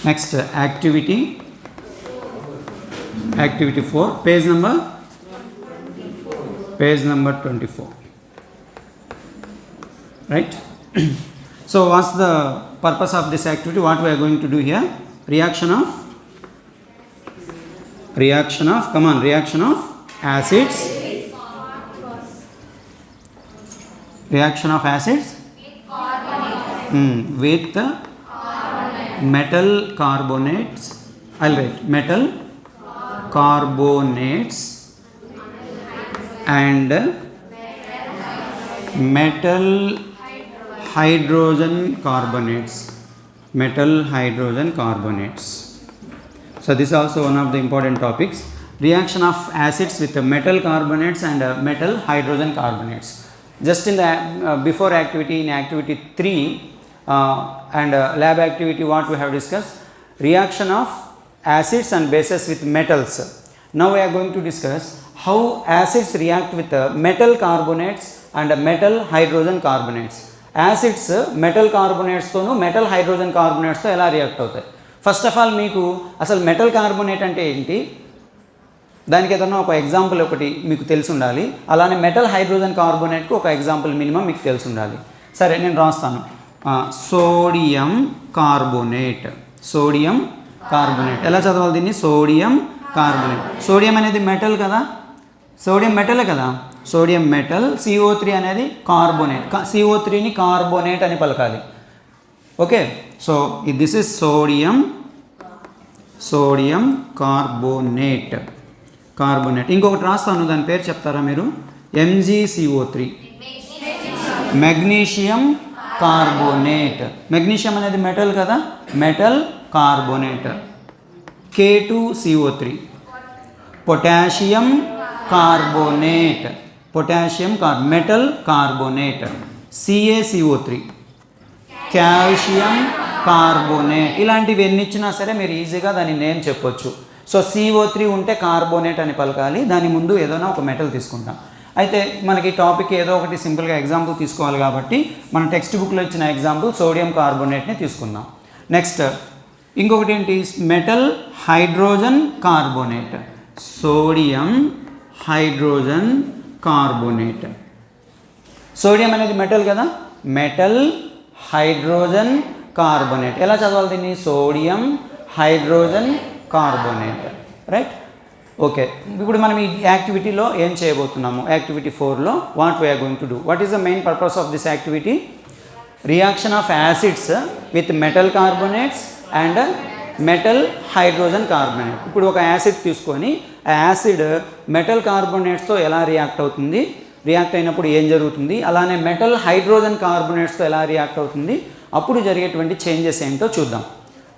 Next activity 4, page number 24, right? So what's the purpose of this activity? What we are going to do here? Reaction of acids. Reaction of acids with metal carbonates. I'll write metal carbonates and metal hydrogen carbonates. So this is also one of the important topics. Reaction of acids with metal carbonates and metal hydrogen carbonates. Just in the before activity, in activity 3 and lab activity, what we have discussed? Reaction of acids and bases with metals. Now we are going to discuss how acids react with metal carbonates and metal hydrogen carbonates. Acids metal carbonates తోను metal hydrogen carbonates తో ఎలా react అవుతాయి? First of all మీకు అసలు metal carbonate అంటే ఏంటి, దానికి ఏదైనా ఒక ఎగ్జాంపుల్ ఒకటి మీకు తెలిసి ఉండాలి. అలానే మెటల్ హైడ్రోజన్ కార్బోనేట్కి ఒక ఎగ్జాంపుల్ మినిమం మీకు తెలిసి ఉండాలి. సరే నేను రాస్తాను. Sodium carbonate. ఎలా చదవాలి దీన్ని? Sodium carbonate. సోడియం అనేది మెటల్ కదా, సోడియం మెటలే కదా, సోడియం మెటల్. CO3 అనేది కార్బోనేట్. CO3ని కార్బోనేట్ అని పలకాలి. Okay, so this is sodium carbonate. ఇంకొకటి రాస్తాను, దాని పేరు చెప్తారా మీరు? MgCO3, magnesium carbonate. మెగ్నీషియం అనేది మెటల్ కదా, metal carbonate. K2CO3, potassium carbonate. Metal carbonate. CaCO3, calcium carbonate. ఇలాంటివి ఎన్ని ఇచ్చినా సరే మీరు ఈజీగా దాని నేమ్ చెప్పొచ్చు. సో CO3 ఉంటే కార్బోనేట్ అని పలకాలి, దాని ముందు ఏదైనా ఒక మెటల్ తీసుకుంటాం. అయితే మనకి టాపిక్ ఏదో ఒకటి సింపుల్గా ఎగ్జాంపుల్ తీసుకోవాలి కాబట్టి మన టెక్స్ట్ బుక్లో ఇచ్చిన ఎగ్జాంపుల్ సోడియం కార్బోనేట్ని తీసుకుందాం. నెక్స్ట్ ఇంకొకటి ఏంటి? Metal hydrogen carbonate. Sodium hydrogen carbonate. Sodium అనేది మెటల్ కదా, మెటల్ హైడ్రోజన్ కార్బోనేట్. ఎలా చదవాలి దీన్ని? Sodium hydrogen carbonate, right? Okay, ఇప్పుడు మనం ఈ యాక్టివిటీలో ఏం చేయబోతున్నాము? యాక్టివిటీ 4లో what we are going to do? What is the main purpose of this activity? Reaction of acids with metal carbonates and metal hydrogen carbonate. ఇప్పుడు ఒక యాసిడ్ తీసుకొని ఆ యాసిడ్ మెటల్ కార్బోనేట్స్తో ఎలా రియాక్ట్ అవుతుంది, రియాక్ట్ అయినప్పుడు ఏం జరుగుతుంది, అలానే మెటల్ హైడ్రోజన్ కార్బోనేట్స్తో ఎలా రియాక్ట్ అవుతుంది, అప్పుడు జరిగేటువంటి చేంజెస్ ఏంటో చూద్దాం,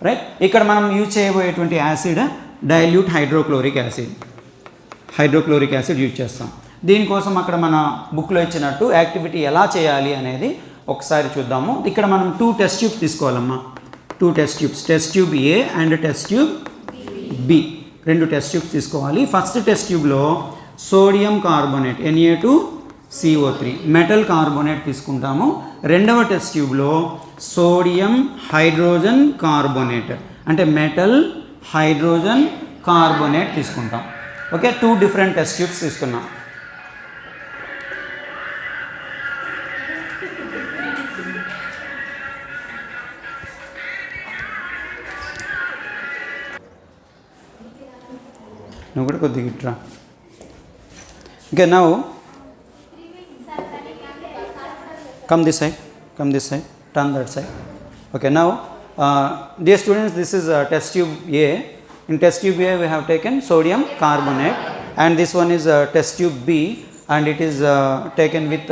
రైట్? ఇక్కడ మనం యూజ్ చేయబోయేటువంటి acid dilute hydrochloric acid use చేస్తాం. దీనికోసం అక్కడ మన బుక్లో ఇచ్చినట్టు యాక్టివిటీ ఎలా చేయాలి అనేది ఒకసారి చూద్దాము. ఇక్కడ మనం 2 టెస్ట్ ట్యూబ్స్ తీసుకోవాలమ్మా. 2 test tubes, test tube A and test tube B, 2 test tubes తీసుకోవాలి. ఫస్ట్ టెస్ట్ ట్యూబ్లో sodium carbonate Na2CO3 metal carbonate తీసుకుంటాము. రెండవ టెస్ట్ ట్యూబ్లో సోడియం హైడ్రోజన్ కార్బోనేట్ అంటే మెటల్ హైడ్రోజన్ కార్బోనేట్ తీసుకుంటాం. ఓకే, 2 డిఫరెంట్ టెస్ట్ ట్యూబ్స్ తీసుకున్నాం. నువ్వు కూడా కొద్దిగా ఇట్రా. Okay, now come this side, turn that side. Okay, now dear students, this is test tube A. In test tube A we have taken sodium carbonate, and this one is test tube B, and it is taken with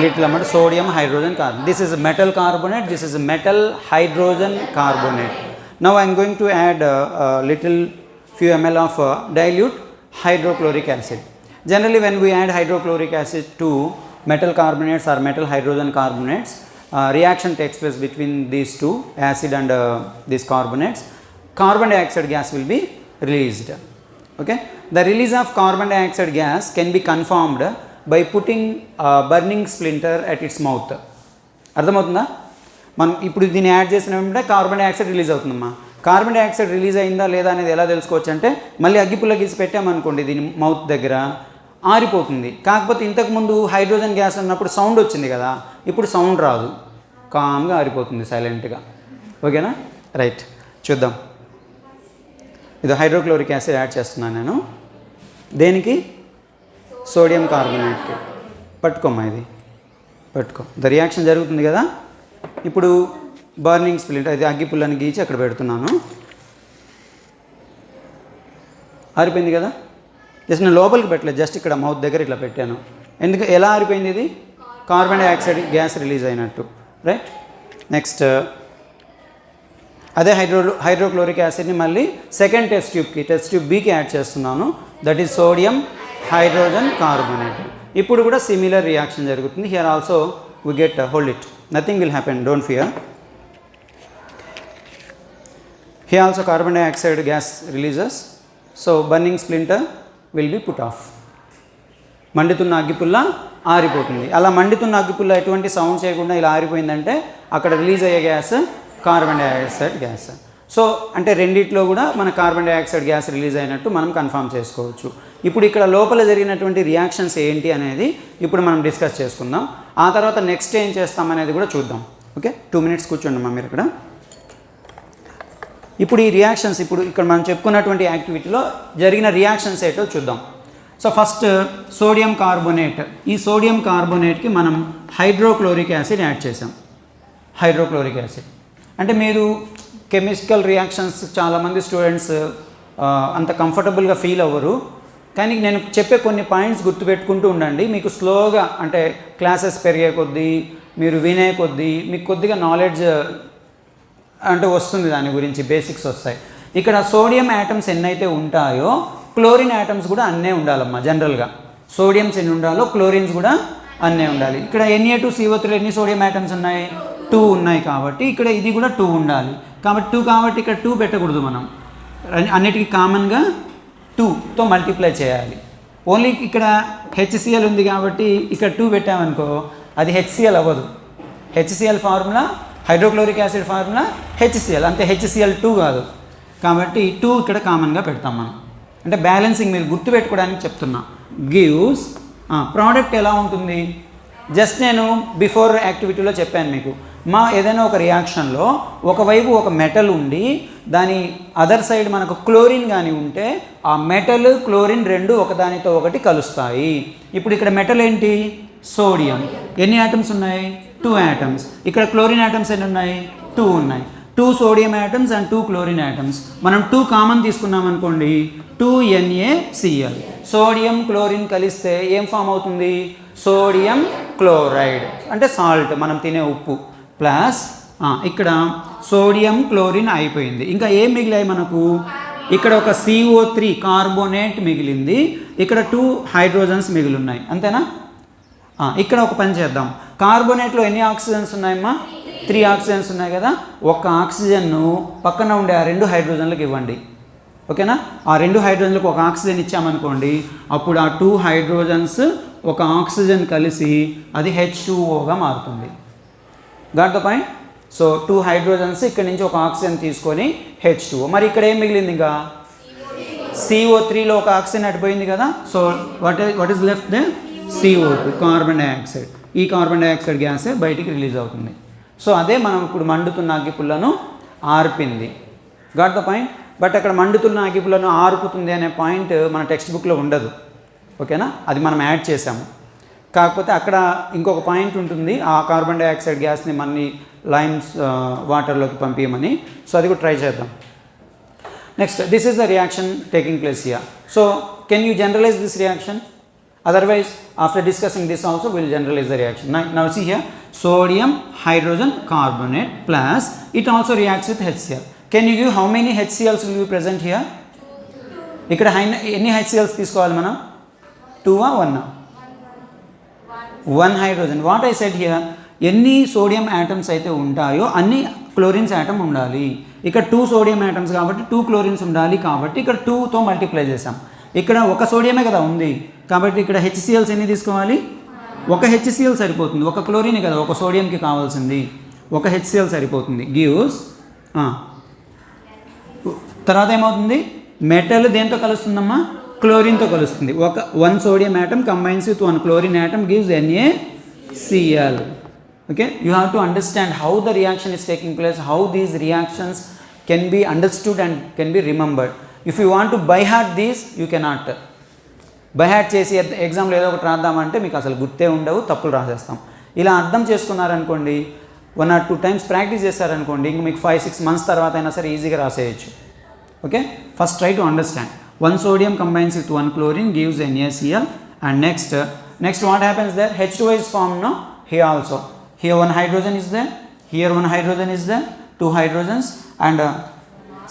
little amount sodium hydrogen carbonate. This is metal carbonate, this is metal hydrogen carbonate. Now I am going to add little few ml of dilute hydrochloric acid. Generally when we add hydrochloric acid to metal carbonates or metal hydrogen carbonates, reaction takes place between these two, acid and these carbonates. Carbon dioxide gas will be released. Okay, the release of carbon dioxide gas can be confirmed by putting a burning splinter at its mouth. అర్థమవుతుందా? మనం ఇప్పుడు దీన్ని add చేసిన వెంటనే carbon dioxide release అవుతుందమ్మా. Carbon dioxide release అయిందా లేదా అనేది ఎలా తెలుసుకోవచ్చు అంటే మళ్ళీ అగ్గిపుల్ల గీసి పెట్టామనుకోండి దీని మౌత్ దగ్గర ఆరిపోతుంది. కాకపోతే ఇంతకుముందు హైడ్రోజన్ గ్యాస్ ఉన్నప్పుడు సౌండ్ వచ్చింది కదా, ఇప్పుడు సౌండ్ రాదు, కామ్గా ఆరిపోతుంది సైలెంట్గా. ఓకేనా? రైట్, చూద్దాం. ఇది హైడ్రోక్లోరిక్ యాసిడ్ యాడ్ చేస్తున్నాను నేను. దేనికి? సోడియం కార్బోనేట్కి. పట్టుకోమ్మా, ఇది పట్టుకో. ద రియాక్షన్ జరుగుతుంది కదా. ఇప్పుడు బర్నింగ్ స్ప్లిట్, అది అగ్గిపుల్లని గీచి అక్కడ పెడుతున్నాను. ఆరిపోయింది కదా. జస్ట్ నేను లోపలికి పెట్టలేదు, జస్ట్ ఇక్కడ మౌత్ దగ్గర ఇట్లా పెట్టాను. ఎందుకు, ఎలా ఆరిపోయింది? ఇది కార్బన్ డైఆక్సైడ్ గ్యాస్ రిలీజ్ అయినట్టు. రైట్. నెక్స్ట్ అదే హైడ్రోక్లోరిక్ యాసిడ్ని మళ్ళీ సెకండ్ టెస్ట్ ట్యూబ్ బికి యాడ్ చేస్తున్నాను. That is sodium hydrogen carbonate. ఇప్పుడు కూడా సిమిలర్ రియాక్షన్ జరుగుతుంది. Here also we get hold it, nothing will happen, don't fear. Here also carbon dioxide gas releases, so burning splinter will be put off. మండుతున్న అగ్గిపుల్ల ఆరిపోతుంది. అలా మండుతున్న అగ్గిపుల్ల ఎటువంటి సౌండ్ చేయకుండా ఇలా ఆరిపోయిందంటే అక్కడ రిలీజ్ అయ్యే gas carbon dioxide gas. So అంటే రెండిట్లో కూడా మన కార్బన్ డైఆక్సైడ్ గ్యాస్ రిలీజ్ అయినట్టు మనం కన్ఫర్మ్ చేసుకోవచ్చు. ఇప్పుడు ఇక్కడ లోపల జరిగినటువంటి రియాక్షన్స్ ఏంటి అనేది ఇప్పుడు మనం డిస్కస్ చేసుకుందాం. ఆ తర్వాత నెక్స్ట్ ఏం చేస్తాం అనేది కూడా చూద్దాం. ఓకే, 2 minutes కూర్చోండి అమ్మా మీరు ఇక్కడ. ఇప్పుడు ఈ రియాక్షన్స్, ఇప్పుడు ఇక్కడ మనం చెప్పుకున్నటువంటి యాక్టివిటీలో జరిగిన రియాక్షన్స్ ఏంటో చూద్దాం. So first sodium carbonate. ఈ సోడియం కార్బోనేట్కి మనం హైడ్రోక్లోరిక్ యాసిడ్ యాడ్ చేసాం. హైడ్రోక్లోరిక్ యాసిడ్ అంటే మీరు కెమికల్ రియాక్షన్స్ చాలామంది స్టూడెంట్స్ అంత కంఫర్టబుల్గా ఫీల్ అవ్వరు. కానీ నేను చెప్పే కొన్ని పాయింట్స్ గుర్తుపెట్టుకుంటూ ఉండండి. మీకు స్లోగా అంటే క్లాసెస్ పెరిగే కొద్దీ, మీరు వినే కొద్దీ మీకు కొద్దిగా నాలెడ్జ్ అంటే వస్తుంది, దాని గురించి బేసిక్స్ వస్తాయి. ఇక్కడ సోడియం యాటమ్స్ ఎన్నైతే ఉంటాయో క్లోరిన్ యాటమ్స్ కూడా అన్నే ఉండాలమ్మా. జనరల్గా సోడియంస్ ఎన్ని ఉండాలో క్లోరిన్స్ కూడా అన్నే ఉండాలి. ఇక్కడ Na2CO3 ఎన్ని సోడియం యాటమ్స్ ఉన్నాయి? 2 ఉన్నాయి. కాబట్టి ఇక్కడ ఇది కూడా 2 ఉండాలి. కాబట్టి 2 కాబట్టి ఇక్కడ 2 పెట్టకూడదు. మనం అన్నిటికీ కామన్గా 2తో మల్టిప్లై చేయాలి. ఓన్లీ ఇక్కడ HCl ఉంది కాబట్టి ఇక్కడ 2 పెట్టామనుకో అది HCl అవ్వదు. HCl formula, hydrochloric acid formula HCl, అంతే. HCl2 కాదు. కాబట్టి 2 ఇక్కడ కామన్గా పెడతాం మనం. అంటే బ్యాలెన్సింగ్ మీరు గుర్తుపెట్టుకోవడానికి చెప్తున్నా. గివ్స్ ప్రోడక్ట్ ఎలా ఉంటుంది? జస్ట్ నేను బిఫోర్ యాక్టివిటీలో చెప్పాను మీకు. ఏదైనా ఒక రియాక్షన్లో ఒకవైపు ఒక మెటల్ ఉండి దాని అదర్ సైడ్ మనకు క్లోరిన్ కానీ ఉంటే ఆ మెటల్ క్లోరిన్ రెండు ఒకదానితో ఒకటి కలుస్తాయి. ఇప్పుడు ఇక్కడ మెటల్ ఏంటి? సోడియం. ఎన్ని యాటమ్స్ ఉన్నాయి? 2 యాటమ్స్. ఇక్కడ క్లోరిన్ యాటమ్స్ ఎన్ని ఉన్నాయి? 2 ఉన్నాయి. 2 sodium atoms and 2 chlorine atoms. మనం 2 కామన్ తీసుకున్నాం అనుకోండి, 2NaCl. సోడియం క్లోరిన్ కలిస్తే ఏం ఫామ్ అవుతుంది? సోడియం క్లోరైడ్, అంటే సాల్ట్, మనం తినే ఉప్పు. ప్లస్ ఇక్కడ సోడియం క్లోరిన్ అయిపోయింది. ఇంకా ఏం మిగిలాయి మనకు? ఇక్కడ ఒక CO3 కార్బోనేట్ మిగిలింది. ఇక్కడ 2 హైడ్రోజన్స్ మిగిలి ఉన్నాయి. అంతేనా? ఇక్కడ ఒక పని చేద్దాం. కార్బోనేట్లో ఎన్ని ఆక్సిజన్స్ ఉన్నాయమ్మా? 3 ఆక్సిజన్స్ ఉన్నాయి కదా. ఒక ఆక్సిజన్ను పక్కన ఉండే ఆ 2 హైడ్రోజన్లకు ఇవ్వండి. ఓకేనా? ఆ 2 హైడ్రోజన్లకు ఒక ఆక్సిజన్ ఇచ్చామనుకోండి, అప్పుడు ఆ 2 హైడ్రోజన్స్ ఒక ఆక్సిజన్ కలిసి అది H2Oగా మారుతుంది. Got the point? So 2 hydrogens ఇక్కడ నుంచి ఒక ఆక్సిజన్ తీసుకొని H2O. మరి ఇక్కడ ఏం మిగిలింది? ఇంకా CO3లో ఒక ఆక్సిజన్ అడిపోయింది కదా. So what is left there? CO2, carbon dioxide. ఈ కార్బన్ డైఆక్సైడ్ గ్యాసే బయటికి రిలీజ్ అవుతుంది. సో అదే మనం ఇప్పుడు మండుతున్న అగ్గిపుల్లను ఆర్పింది. Got the point? బట్ అక్కడ మండుతున్న అగ్గిపుల్లను ఆర్పుతుంది అనే పాయింట్ మన టెక్స్ట్ బుక్లో ఉండదు. ఓకేనా? అది మనం యాడ్ చేసాము. కాకపోతే అక్కడ ఇంకొక పాయింట్ ఉంటుంది, ఆ కార్బన్ డైఆక్సైడ్ గ్యాస్ని మళ్ళీ లైమ్స్ వాటర్లోకి పంపించమని. సో అది కూడా ట్రై చేద్దాం. Next, this is the reaction taking place here. So can you generalise this reaction? Otherwise, after discussing this also, we will generalize the reaction. Now see here, sodium hydrogen carbonate plus it also reacts with HCl. Can you give how many HCls will be present here? ఇక్కడ ఎన్ని HCls తీసుకోవాలి మనం? 2 1? 1 hydrogen. What I said here, ఎన్ని sodium atoms అయితే ఉంటాయో అన్ని chlorines atom ఉండాలి. ఇక్కడ 2 సోడియం యాటమ్స్ కాబట్టి 2 క్లోరిన్స్ ఉండాలి. కాబట్టి ఇక్కడ 2తో మల్టిప్లై చేసాం. ఇక్కడ ఒక సోడియమే కదా ఉంది, కాబట్టి ఇక్కడ HCls ఎన్ని తీసుకోవాలి? ఒక HCl సరిపోతుంది. ఒక క్లోరిన్ కదా ఒక సోడియంకి కావాల్సింది. ఒక HCl సరిపోతుంది. గివ్స్ తర్వాత ఏమవుతుంది, మెటల్ దేంతో కలుస్తుందమ్మా, క్లోరిన్తో కలుస్తుంది. One sodium atom combines with one chlorine atom gives NaCl. Okay, you have to understand how the reaction is taking place, how these reactions can be understood and can be remembered. If you want to by heart these, you cannot. By heart చేసి ఎగ్జామ్లో ఏదో ఒకటి రాద్దామంటే మీకు అసలు గుర్తే ఉండవు, తప్పులు రాసేస్తాం. ఇలా అర్థం చేసుకున్నారనుకోండి, 1 or 2 times ప్రాక్టీస్ చేశారనుకోండి, ఇంక మీకు 5-6 months తర్వాత అయినా సరే ఈజీగా రాసేయచ్చు. Okay, first try to understand. 1 sodium combines with 1 chlorine gives NaCl. And next what happens there, H2O is formed now here also. Here 1 hydrogen is there, here 1 hydrogen is there, 2 hydrogens, and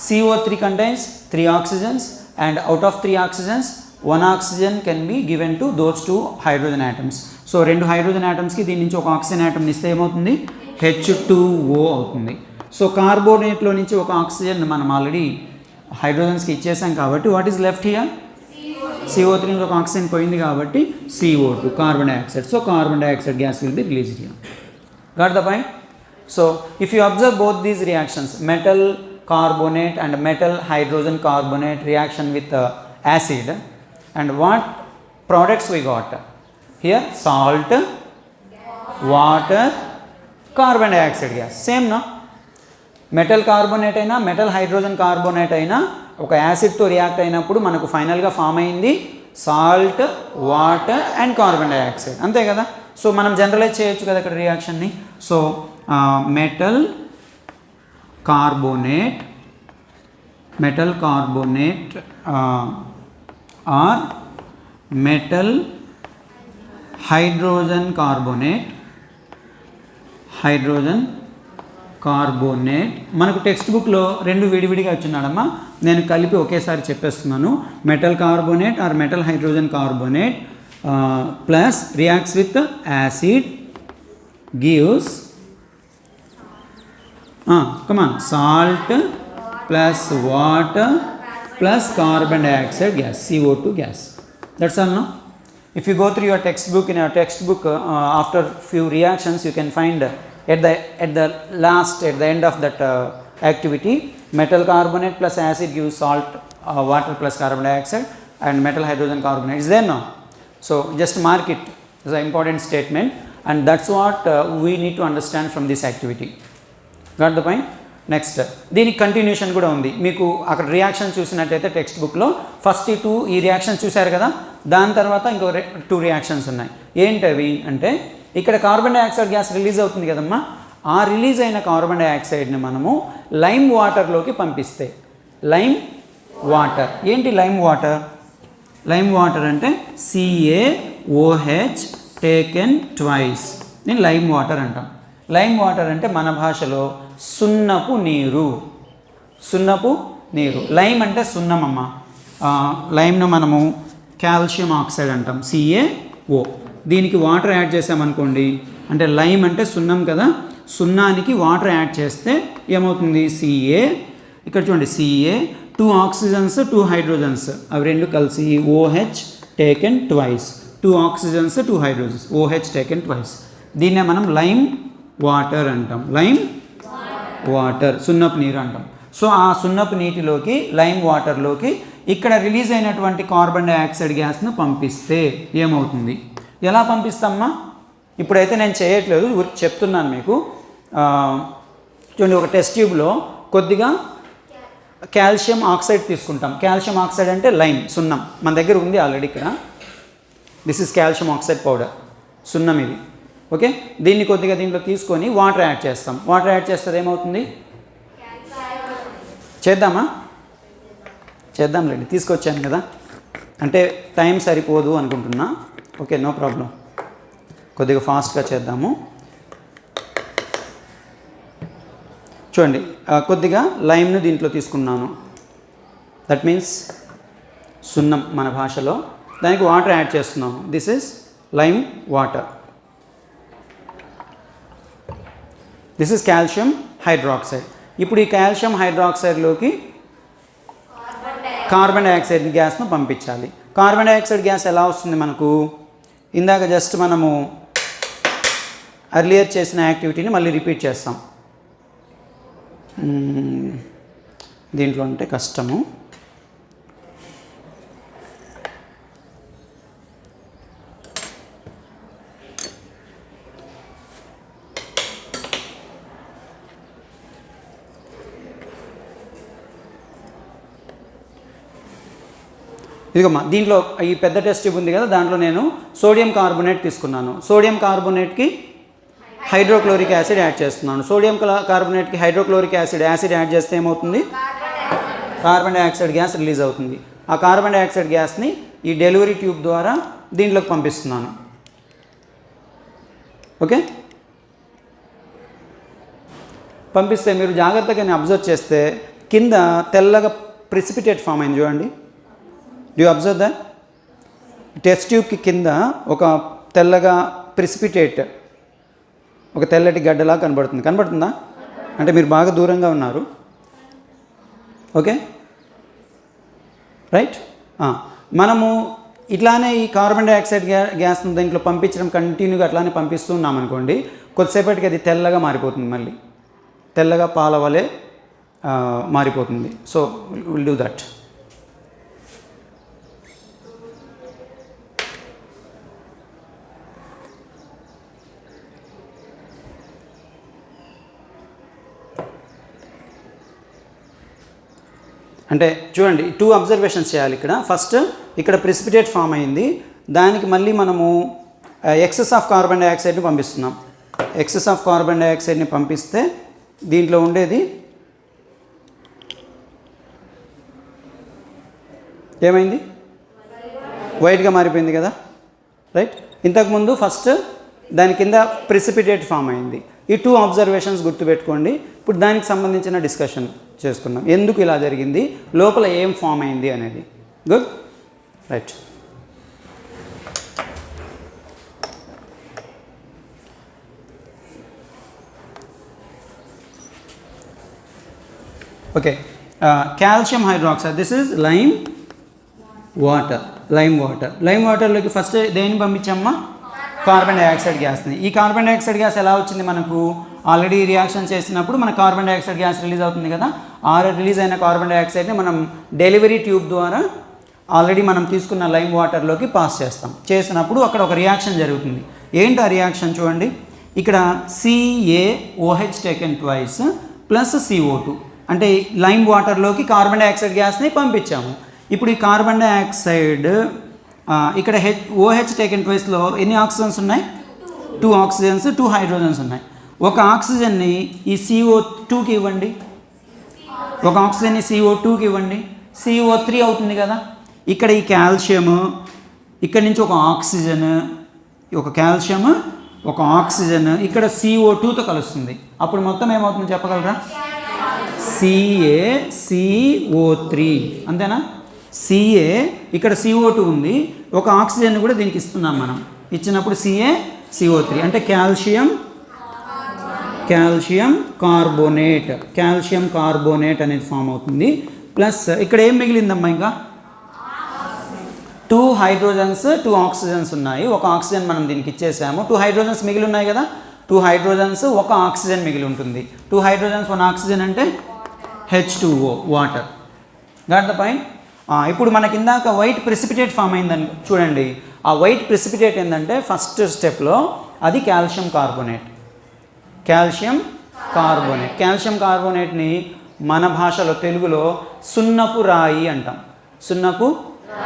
CO3 contains 3 oxygens, and out of 3 oxygens 1 oxygen can be given to those 2 hydrogen atoms. So 2 hydrogen atoms ki దీని నుంచి ఒక oxygen atom ఇస్తే ఏమవుతుంది, H2O అవుతుంది. So కార్బోనేట్లో నుంచి ఒక oxygen మనం already హైడ్రోజన్స్కి ఇచ్చేసాం కాబట్టి what is left here, CO3 నుంచి ఒక ఆక్సిజన్ పోయింది కాబట్టి CO2, carbon dioxide. So carbon dioxide gas will be released here. Got the point? So if you observe both these reactions, metal carbonate and metal hydrogen carbonate reaction with acid, and what products we got here, salt, water, carbon dioxide gas. Same no, metal carbonate అయినా metal hydrogen carbonate అయినా ఒక యాసిడ్తో react అయినప్పుడు మనకు ఫైనల్గా form అయింది salt, water and carbon dioxide, అంతే కదా. So మనం జనరలైజ్ చేయొచ్చు కదా ఇక్కడ రియాక్షన్ని. So metal carbonate or metal hydrogen carbonate మనకు టెక్స్ట్ బుక్లో 2 విడివిడిగా వచ్చినాడమ్మా, నేను కలిపి ఒకేసారి చెప్పేస్తున్నాను. Metal carbonate or metal hydrogen carbonate plus reacts with acid gives salt plus water plus carbon dioxide gas, CO2 gas. That's all no. If you go through your textbook, in your textbook after few reactions you can find at the end of that activity, metal carbonate plus acid gives salt, water plus carbon dioxide, and metal hydrogen carbonate is there now. So just mark it as an important statement, and that's what we need to understand from this activity. Got the point? Next దీనికి continuation కూడా ఉంది. మీకు అక్కడ reaction చూసినట్టయితే text బుక్లో first ఈ reaction చూశారు కదా, దాని తర్వాత ఇంకో 2 రియాక్షన్స్ ఉన్నాయి. ఏంటవి అంటే, ఇక్కడ కార్బన్ డైఆక్సైడ్ గ్యాస్ రిలీజ్ అవుతుంది కదమ్మా, ఆ రిలీజ్ అయిన కార్బన్ డైఆక్సైడ్ని మనము లైమ్ వాటర్లోకి పంపిస్తే, లైమ్ వాటర్ ఏంటి లైమ్ వాటర్? లైమ్ వాటర్ అంటే CaOH టేకెన్ ట్వైస్, నేను లైమ్ వాటర్ అంటాం. లైమ్ వాటర్ అంటే మన భాషలో సున్నపు నీరు. లైమ్ అంటే సున్నం అమ్మ. లైమ్ను మనము కాల్షియం ఆక్సైడ్ అంటాం, CaO. దీనికి వాటర్ యాడ్ చేసామనుకోండి, అంటే లైమ్ అంటే సున్నం కదా, సున్నానికి వాటర్ యాడ్ చేస్తే ఏమవుతుంది, Ca. ఇక్కడ చూడండి, Ca 2 ఆక్సిజన్స్ 2 హైడ్రోజన్స్, అవి 2 కలిసి OH taken twice, 2 oxygens 2 hydrogens, OH taken twice. దీన్నే మనం లైమ్ వాటర్ అంటాం, లైమ్ వాటర్, సున్నపు నీరు అంటాం. సో ఆ సున్నపు నీటిలోకి, లైమ్ వాటర్లోకి ఇక్కడ రిలీజ్ అయినటువంటి కార్బన్ డైఆక్సైడ్ గ్యాస్ను పంపిస్తే ఏమవుతుంది? ఎలా పంపిస్తామ్మా? ఇప్పుడైతే నేను చేయట్లేదు, చెప్తున్నాను మీకు. చూడండి, ఒక టెస్ట్ ట్యూబ్లో కొద్దిగా కాల్షియం ఆక్సైడ్ తీసుకుంటాం. కాల్షియం ఆక్సైడ్ అంటే లైమ్, సున్నం మన దగ్గర ఉంది ఆల్రెడీ ఇక్కడ. This is calcium oxide powder, సున్నం ఇది. ఓకే, దీన్ని కొద్దిగా దీంట్లో తీసుకొని వాటర్ యాడ్ చేస్తాం. వాటర్ యాడ్ చేస్తే ఏమవుతుంది? చేద్దాంలేండి, తీసుకొచ్చాను కదా, అంటే టైం సరిపోదు అనుకుంటున్నా. ఓకే, నో ప్రాబ్లం, కొద్దిగా ఫాస్ట్గా చేద్దాము. చూడండి, కొద్దిగా లైమ్ను దీంట్లో తీసుకున్నాను, దట్ మీన్స్ సున్నం మన భాషలో. దానికి వాటర్ యాడ్ చేస్తున్నాము. This is lime water. This is calcium hydroxide. ఇప్పుడు ఈ కాల్షియం హైడ్రాక్సైడ్లోకి కార్బన్ డైఆక్సైడ్ గ్యాస్ను పంపించాలి. కార్బన్ డైఆక్సైడ్ గ్యాస్ ఎలా వస్తుంది మనకు? ఇందాక జస్ట్ మనము అర్లియర్ చేసిన యాక్టివిటీని మళ్ళీ రిపీట్ చేస్తాం. దీంట్లో అంటే కష్టము. ఇదిగమ్మా దీంట్లో ఈ పెద్ద టెస్ట్ ట్యూబ్ ఉంది కదా, దాంట్లో నేను సోడియం కార్బోనేట్ తీసుకున్నాను. సోడియం కార్బోనేట్కి హైడ్రోక్లోరిక్ యాసిడ్ యాడ్ చేస్తున్నాను. సోడియం కార్బోనేట్కి హైడ్రోక్లోరిక్ యాసిడ్ యాడ్ చేస్తే ఏమవుతుంది? కార్బన్ డైఆక్సైడ్ గ్యాస్ రిలీజ్ అవుతుంది. ఆ కార్బన్ డైఆక్సైడ్ గ్యాస్ని ఈ డెలివరీ ట్యూబ్ ద్వారా దీంట్లోకి పంపిస్తున్నాను. ఓకే, పంపిస్తే మీరు జాగ్రత్తగా అబ్జర్వ్ చేస్తే కింద తెల్లగా ప్రిసిపిటేట్ ఫామ్ అయింది చూడండి. Do you observe that? Test ట్యూబ్కి కింద ఒక తెల్లగా ప్రిసిపిటేట్, ఒక తెల్లటి గడ్డలా కనబడుతుందా? అంటే మీరు బాగా దూరంగా ఉన్నారు. Okay right. మనము ఇట్లానే ఈ కార్బన్ డైఆక్సైడ్ గ్యాస్ను దీంట్లో పంపించడం కంటిన్యూగా అట్లానే పంపిస్తూ ఉన్నాం అనుకోండి, కొద్దిసేపటికి అది తెల్లగా మారిపోతుంది, మళ్ళీ తెల్లగా పాల వలె మారిపోతుంది. So will do that. అంటే చూడండి, 2 అబ్జర్వేషన్స్ చేయాలి ఇక్కడ. ఫస్ట్ ఇక్కడ ప్రిసిపిటేట్ ఫామ్ అయింది, దానికి మళ్ళీ మనము ఎక్సెస్ ఆఫ్ కార్బన్ డైఆక్సైడ్ని పంపిస్తున్నాం. ఎక్సెస్ ఆఫ్ కార్బన్ డైఆక్సైడ్ని పంపిస్తే దీంట్లో ఉండేది ఏమైంది? వైట్గా మారిపోయింది కదా, రైట్. ఇంతకుముందు ఫస్ట్ దాని కింద ప్రిసిపిటేట్ ఫామ్ అయింది. ఈ 2 అబ్జర్వేషన్స్ గుర్తుపెట్టుకోండి. ఇప్పుడు దానికి సంబంధించిన డిస్కషన్ చేసుకుందాం, ఎందుకు ఇలా జరిగింది, లోపల ఏం ఫామ్ అయింది అనేది. Good, right. Okay, calcium hydroxide, this is lime water. Lime వాటర్లోకి ఫస్ట్ దేన్ని పంపించమ్మా? కార్బన్ డైఆక్సైడ్ గ్యాస్ని. ఈ కార్బన్ డైఆక్సైడ్ గ్యాస్ ఎలా వచ్చింది మనకు? ఆల్రెడీ రియాక్షన్ చేసినప్పుడు మన కార్బన్ డైఆక్సైడ్ గ్యాస్ రిలీజ్ అవుతుంది కదా, ఆ రిలీజ్ అయిన కార్బన్ డైఆక్సైడ్ని మనం డెలివరీ ట్యూబ్ ద్వారా ఆల్రెడీ మనం తీసుకున్న లైమ్ వాటర్లోకి పాస్ చేస్తాం. చేసినప్పుడు అక్కడ ఒక రియాక్షన్ జరుగుతుంది. ఏంటి ఆ రియాక్షన్ చూడండి, ఇక్కడ CaOH taken twice plus CO2, అంటే లైమ్ వాటర్లోకి కార్బన్ డైఆక్సైడ్ గ్యాస్ని పంపించాము. ఇప్పుడు ఈ కార్బన్ డైఆక్సైడ్ ఇక్కడ OH టేకెన్ ట్వైస్లో ఎన్ని ఆక్సిజన్స్ ఉన్నాయి? 2 ఆక్సిజన్స్ 2 హైడ్రోజన్స్ ఉన్నాయి. ఒక ఆక్సిజన్ని ఈ CO2కి ఇవ్వండి, ఒక ఆక్సిజన్ని CO2కి ఇవ్వండి, CO3 అవుతుంది కదా. ఇక్కడ ఈ కాల్షియము, ఇక్కడ నుంచి ఒక ఆక్సిజన్, ఒక కాల్షియం ఒక ఆక్సిజన్ ఇక్కడ CO2తో కలుస్తుంది. అప్పుడు మొత్తం ఏమవుతుంది చెప్పగలరా? CaCO3, అంతేనా? Ca ఇక్కడ CO2 ఉంది, ఒక ఆక్సిజన్ కూడా దీనికి ఇస్తున్నాం మనం. ఇచ్చినప్పుడు CaCO3 అంటే కాల్షియం కార్బోనేట్ అనేది ఫామ్ అవుతుంది. ప్లస్ ఇక్కడ ఏం మిగిలిందమ్మా? ఇంకా 2 హైడ్రోజన్స్ 2 ఆక్సిజన్స్ ఉన్నాయి. ఒక ఆక్సిజన్ మనం దీనికి ఇచ్చేసాము. 2 హైడ్రోజన్స్ మిగిలి ఉన్నాయి కదా, 2 హైడ్రోజన్స్ 1 ఆక్సిజన్ మిగిలి ఉంటుంది. 2 హైడ్రోజన్స్ 1 ఆక్సిజన్ అంటే H2O, water. Got the point? ఇప్పుడు మనకి ఇందాక వైట్ ప్రెసిపిటేట్ ఫామ్ అయిందని చూడండి. ఆ వైట్ ప్రెసిపిటేట్ ఏంటంటే ఫస్ట్ స్టెప్లో అది కాల్షియం కార్బోనేట్ని మన భాషలో తెలుగులో సున్నపు రాయి అంటాం. సున్నపు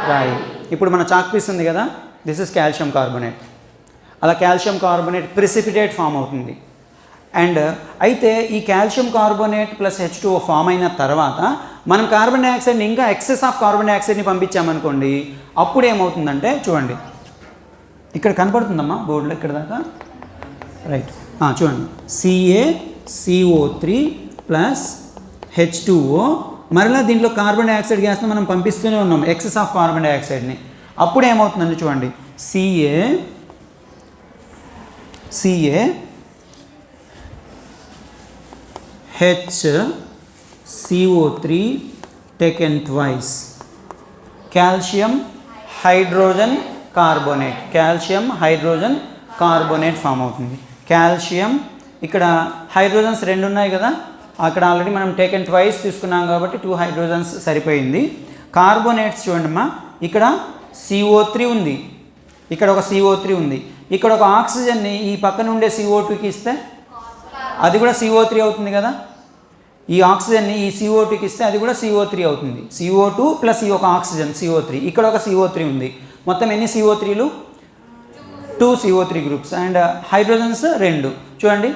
రాయి. ఇప్పుడు మన చాక్ పీస్ ఉంది కదా, దిస్ ఇస్ కాల్షియం కార్బోనేట్. అలా కాల్షియం కార్బోనేట్ ప్రెసిపిటేట్ ఫామ్ అవుతుంది. అండ్ అయితే ఈ calcium carbonate plus H2O form అయిన తర్వాత మనం కార్బన్ డైఆక్సైడ్ని ఇంకా ఎక్సెస్ ఆఫ్ కార్బన్ డైఆక్సైడ్ని పంపించామనుకోండి, అప్పుడు ఏమవుతుందంటే చూడండి, ఇక్కడ కనపడుతుందమ్మా బోర్డులో ఇక్కడ దాకా, రైట్. చూడండి, CaCO3 ప్లస్ H2O, మరలా దీంట్లో కార్బన్ డైఆక్సైడ్ గ్యాస్ని మనం పంపిస్తూనే ఉన్నాం, ఎక్సెస్ ఆఫ్ కార్బన్ డైఆక్సైడ్ని. అప్పుడు ఏమవుతుందండి చూడండి, CaHCO3 taken twice, calcium hydrogen carbonate form అవుతుంది. కాల్షియం ఇక్కడ హైడ్రోజన్స్ 2 ఉన్నాయి కదా, అక్కడ ఆల్రెడీ మనం టేకెన్ ట్వైస్ తీసుకున్నాం కాబట్టి 2 హైడ్రోజన్స్ సరిపోయింది. కార్బోనేట్స్ చూడండిమ్మా, ఇక్కడ CO3 ఉంది, ఇక్కడ ఒక CO3 ఉంది, ఇక్కడ ఒక ఆక్సిజన్ని ఈ పక్కన ఉండే CO2కి ఇస్తే అది కూడా CO3 అవుతుంది కదా. ఈ ఆక్సిజన్ని ఈ CO2కి ఇస్తే అది కూడా CO3 అవుతుంది. CO2 ప్లస్ ఈ ఒక ఆక్సిజన్ CO3, ఇక్కడ ఒక CO3 ఉంది. మొత్తం ఎన్ని CO3లు? 2 CO3 గ్రూప్స్. అండ్ హైడ్రోజన్స్ 2 చూడండి,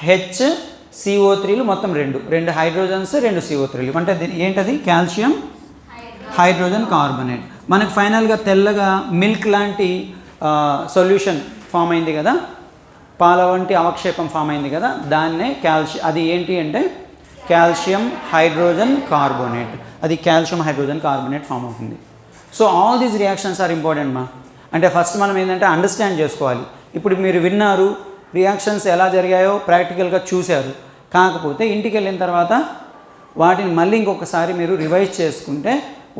HCO3లు మొత్తం 2 హైడ్రోజన్స్ 2 CO3లు. అంటే ఏంటది? Calcium hydrogen carbonate. మనకు ఫైనల్గా తెల్లగా మిల్క్ లాంటి సొల్యూషన్ ఫామ్ అయింది కదా, పాల వంటి అవక్షేపం ఫామ్ అయింది కదా, దాన్నే అది ఏంటి అంటే కాల్షియం హైడ్రోజన్ కార్బోనేట్. అది కాల్షియం హైడ్రోజన్ కార్బోనేట్ ఫామ్ అవుతుంది. So all these reactions are important మా. అంటే ఫస్ట్ మనం ఏంటంటే అండర్స్టాండ్ చేసుకోవాలి. ఇప్పుడు మీరు విన్నారు, రియాక్షన్స్ ఎలా జరిగాయో ప్రాక్టికల్గా చూశారు. కాకపోతే ఇంటికి వెళ్ళిన తర్వాత వాటిని మళ్ళీ ఇంకొకసారి మీరు రివైజ్ చేసుకుంటే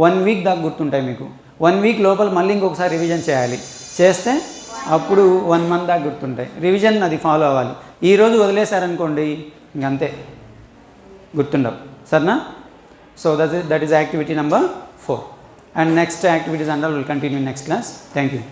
1 వీక్ దాకా గుర్తుంటాయి మీకు. 1 వీక్ లోపల మళ్ళీ ఇంకొకసారి రివిజన్ చేస్తే అప్పుడు 1 మంత్ దాకా గుర్తుంటాయి. రివిజన్ అది ఫాలో అవ్వాలి. ఈరోజు వదిలేశారనుకోండి ఇంకంతే, గుర్తుండవు. సరేనా? So that is activity number 4. And next activities and all will continue in next class. Thank you.